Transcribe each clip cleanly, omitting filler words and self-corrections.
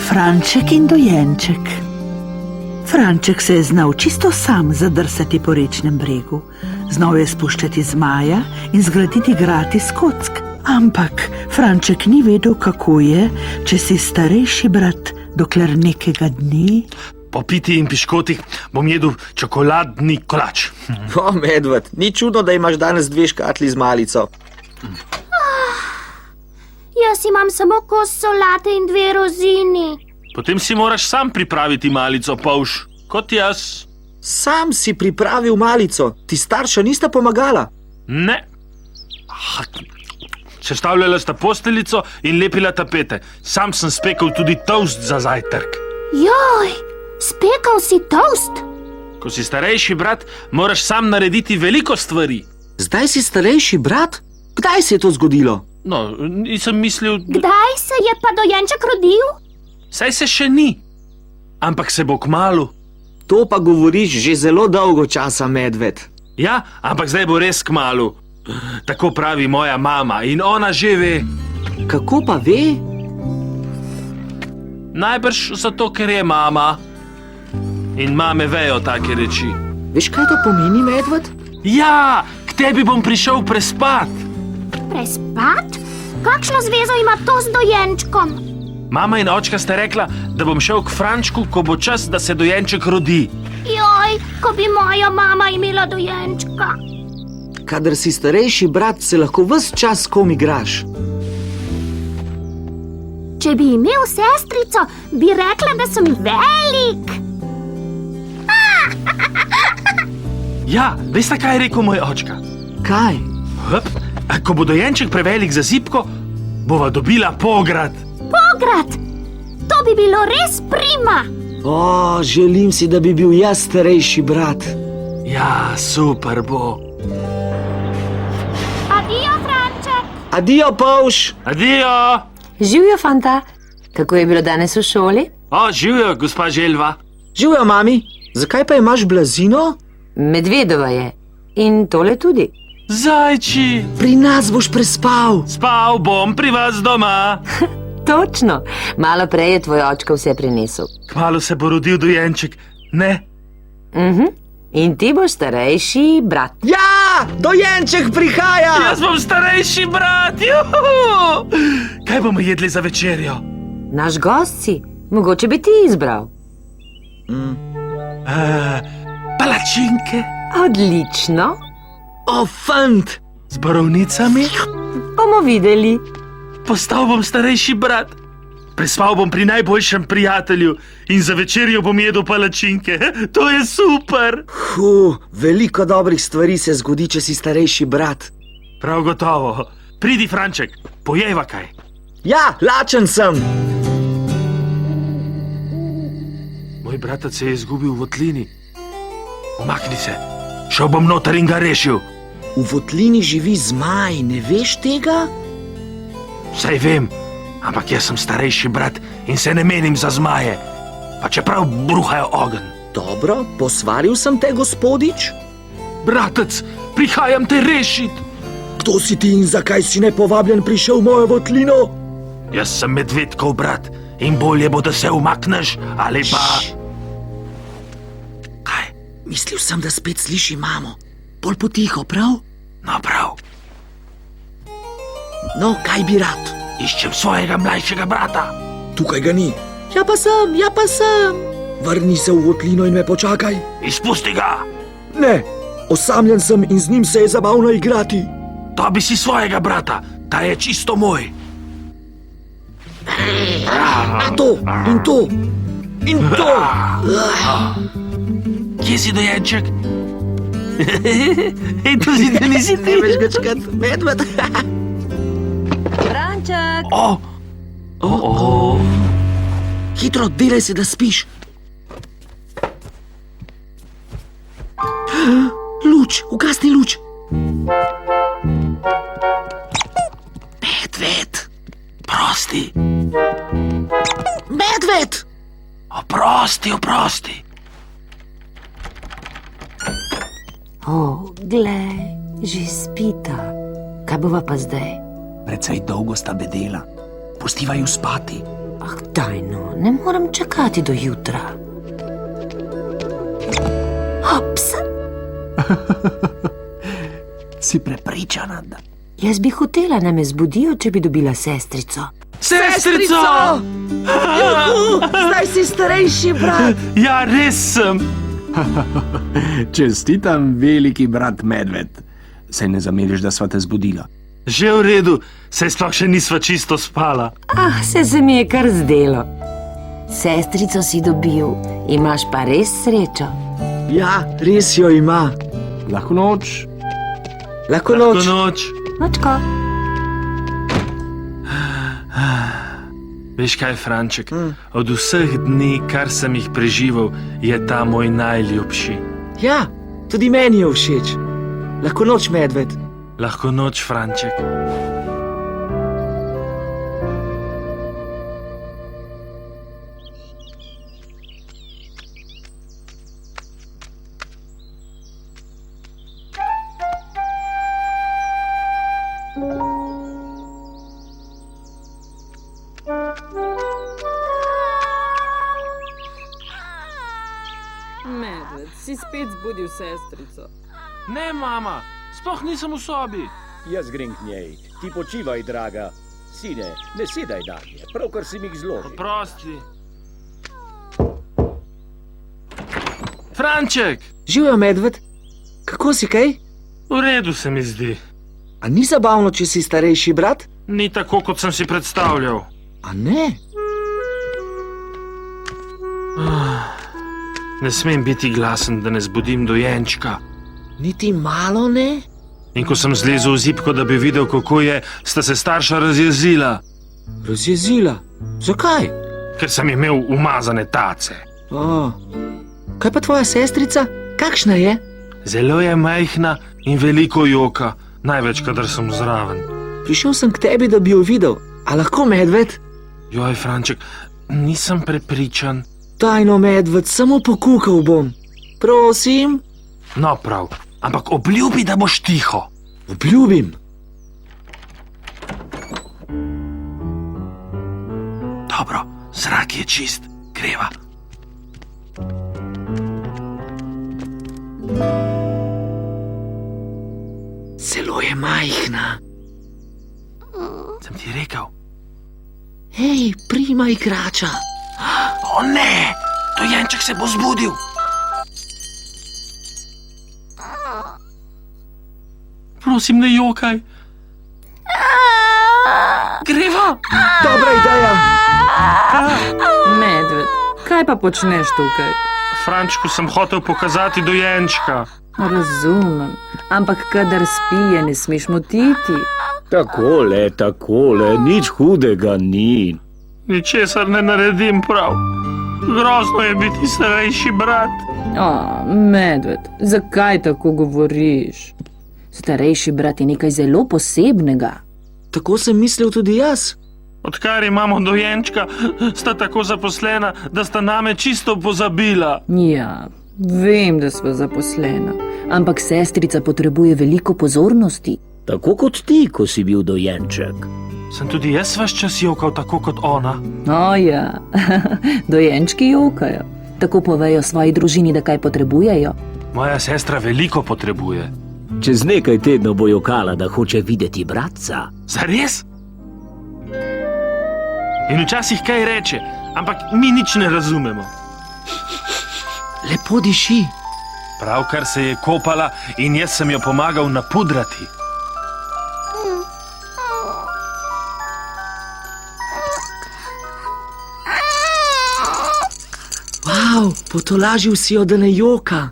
Franček in dojenček. Franček se je znal čisto sam zadrsati po rečnem bregu. Znal je spuščati zmaja in zgraditi grati s kock. Ampak Franček ni vedel, kako je, če si starejši brat, dokler nekega dne... Po piti in piškotih bom jedel čokoladni kolač. O, Medved, ni čudno, da imaš danes 2 škatli z malico. Jaz imam samo kos solate in 2 rozini. Potem si moraš sam pripraviti malico, Povš, kot jaz. Sam si pripravil malico, ti starša nista pomagala. Ne. Sestavljala sta posteljico in lepila tapete. Sam sem spekel tudi toast za zajtrk. Joj, spekal si toast? Ko si starejši brat, moraš sam narediti veliko stvari. Zdaj si starejši brat? Kdaj se je to zgodilo? No, nisem mislil... Kdaj se je pa dojenček rodil? Saj se še ni, ampak se bo kmalu. To pa govoriš že zelo dolgo časa, Medved. Ja, ampak zdaj bo res kmalu. Tako pravi moja mama in ona že ve. Kako pa ve? Najbrž zato, ker je mama. In mame vejo take reči. Veš, kaj to pomeni, Medved? Ja, k tebi bom prišel prespat. Prespat? Kakšno zvezo ima to z dojenčkom? Mama in očka sta rekla, da bom šel k Frančku, ko bo čas, da se dojenček rodi. Joj, ko bi moja mama imela dojenčka. Kadar si starejši brat, se lahko ves čas kom igraš. Če bi imel sestrico, bi rekla, da sem velik. Ja, veste, kaj je rekel moj očka? Kaj? Hup, ko bo dojenček prevelik za zibko, bova dobila pograd. Pograd! To bi bilo res prima. O, želim si, da bi bil jaz starejši brat. Ja, super bo. Adijo, Franček. Adijo, Povš. Adijo. Živjo, fanta. Kako je bilo danes v šoli? O, živjo, gospa Želva. Živjo, mami. Zakaj pa imaš blazino? Medvedova je. In tole tudi. Zajči. Pri nas boš prespal. Spal bom pri vas doma. Točno. Malo prej je tvoj očka vse prinesel. Kmalu se bo rodil dojenček, ne? In ti boš starejši brat. Ja, dojenček prihaja. Jaz bom starejši brat. Juhu! Kaj bomo jedli za večerjo? Naš gost si. Mogoče bi ti izbral. Palačinke. Odlično. O, fant. Z borovnicami. Bomo videli. Postal bom starejši brat. Prespal bom pri najboljšem prijatelju in za večerjo bom jedel palačinke. To je super. Veliko dobrih stvari se zgodi, če si starejši brat. Prav gotovo. Pridi, Franček, pojejva kaj. Ja, lačen sem. Moj bratec se je izgubil v votlini. Umakni se. Šel bom noter in ga rešil. V votlini živi zmaj, ne veš tega? Saj vem, ampak jaz sem starejši brat in se ne menim za zmaje, pa čeprav bruhajo ogenj. Dobro, posvaril sem te, gospodič. Bratec, prihajam te rešit. Kdo si ti in zakaj si nepovabljen prišel v mojo votlino? Jaz sem medvedkov brat in bolje bo, da se umakneš, ali pa... Kaj? Mislil sem, da spet sliši mamo. Bolj potiho, prav? No, prav. No, kaj bi rad? Iščem svojega mlajšega brata. Tukaj ga ni. Ja pa sem. Vrni se v votlino in me počakaj. Izpusti ga. Ne, osamljen sem in z njim se je zabavno igrati. To bi si svojega brata, ta je čisto moj. To in to. In to. Kje si dojenček? Ej, tu si, da nisi ti. Ne veš ga čakati, Medved. Franček. Hitro, delaj se, da spiš. Luč, ugasni luč. Medved. Prosti. Medved. Oprosti. Glej, že spita. Kaj bova pa zdaj? Precej dolgo sta bedela. Pustiva ju spati. Ah, daj no, ne morem čakati do jutra. Ops! Si prepričana, da... Jaz bi hotela, da me zbudijo, če bi dobila sestrico. Sestrico! Zdaj si starejši brat. Ja, res sem. Čestitam, veliki brat Medved. Saj ne zameriš, da sva te zbudila. Že v redu, saj sploh še nisva čisto spala. Ah, se mi je kar zdelo. Sestrico si dobil, imaš pa res srečo. Ja, res jo ima. Lahko noč. Lahko Lahko noč. noč. Nočko. Veš kaj, Franček, od vseh dni, kar sem jih preživel, je ta moj najljubši. Ja, tudi meni je všeč. Lahko noč, Medved. Lahko noč, Franček. Medved, si spet zbudil sestrico. Ne, mama, sploh nisem v sobi. Jaz grem k njej. Ti počivaj, draga. Sine, ne sedaj dalje, pravkar si mi jih zložil. Prosti. Franček, Živijo, Medved. Kako si kaj? v redu se mi zdi. A ni zabavno, če si starejši brat? Ni tako, kot sem si predstavljal. A ne? Ne smem biti glasen, da ne zbudim dojenčka. Niti malo ne? In ko sem zlezel v zibko, da bi videl, kako je, sta se starša razjezila, Razjezila. Zakaj? ker sem imel umazane tace. O, kaj pa tvoja sestrica? Kakšna je? Zelo je majhna in veliko joka, največ, kadar sem zraven. Prišel sem k tebi, da bi jo videl. A lahko, Medved? Joj, Franček, nisem prepričan. Tajno, Medved, samo pokukal bom. Prosim. No, prav, ampak obljubi, da boš tiho. Obljubim. Dobro, zrak je čist, greva. Zelo je majhna. Sem ti rekel. Hej, prima igrača. O ne, dojenček se bo zbudil. Prosim, ne jokaj. Greva. Dobra ideja. Medved, kaj pa počneš tukaj? Frančku sem hotel pokazati dojenčka. Razumem, ampak kadar spi, je ne smeš motiti. Takole, nič hudega ni. Ničesar ne naredim prav. Grozno je biti starejši brat. O, Medved, zakaj tako govoriš? Starejši brat je nekaj zelo posebnega. Tako sem mislil tudi jaz. Odkar imamo dojenčka, sta tako zaposlena, da sta name čisto pozabila. Ja, vem, da sva zaposlena, ampak sestrica potrebuje veliko pozornosti. Tako kot ti, ko si bil dojenček. Sem tudi jaz vaš čas jokal tako kot ona. O ja, dojenčki jokajo. Tako povejo svoji družini, da kaj potrebujejo. Moja sestra veliko potrebuje. Čez nekaj tednov bo jokala, da hoče videti bratca. Zares? In včasih kaj reče, ampak mi nič ne razumemo. Lepo diši. Pravkar se je kopala in jaz sem jo pomagal napudrati. Wow, potolažil si jo, da ne joka.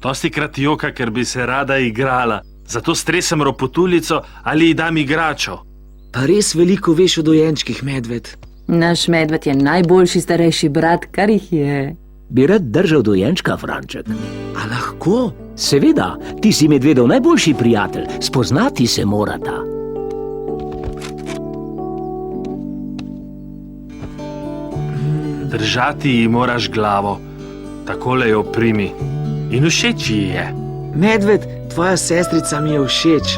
Dostikrat joka, ker bi se rada igrala. Zato stresem ropotulico ali ji dam igračo. Pa res veliko veš o dojenčkih, Medved. Naš Medved je najboljši starejši brat, kar jih je. Bi rad držal dojenčka, Franček? A lahko? Seveda, ti si medvedov najboljši prijatelj, spoznati se morata. Držati ji moraš glavo. Takole jo primi. In všeč ji je. Medved, tvoja sestrica mi je všeč.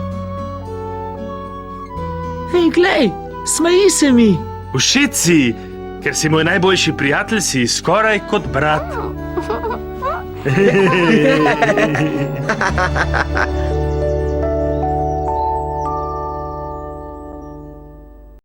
Hej, glej, smeji se mi. Všeč si, Ker si moj najboljši prijatelj, si skoraj kot brat.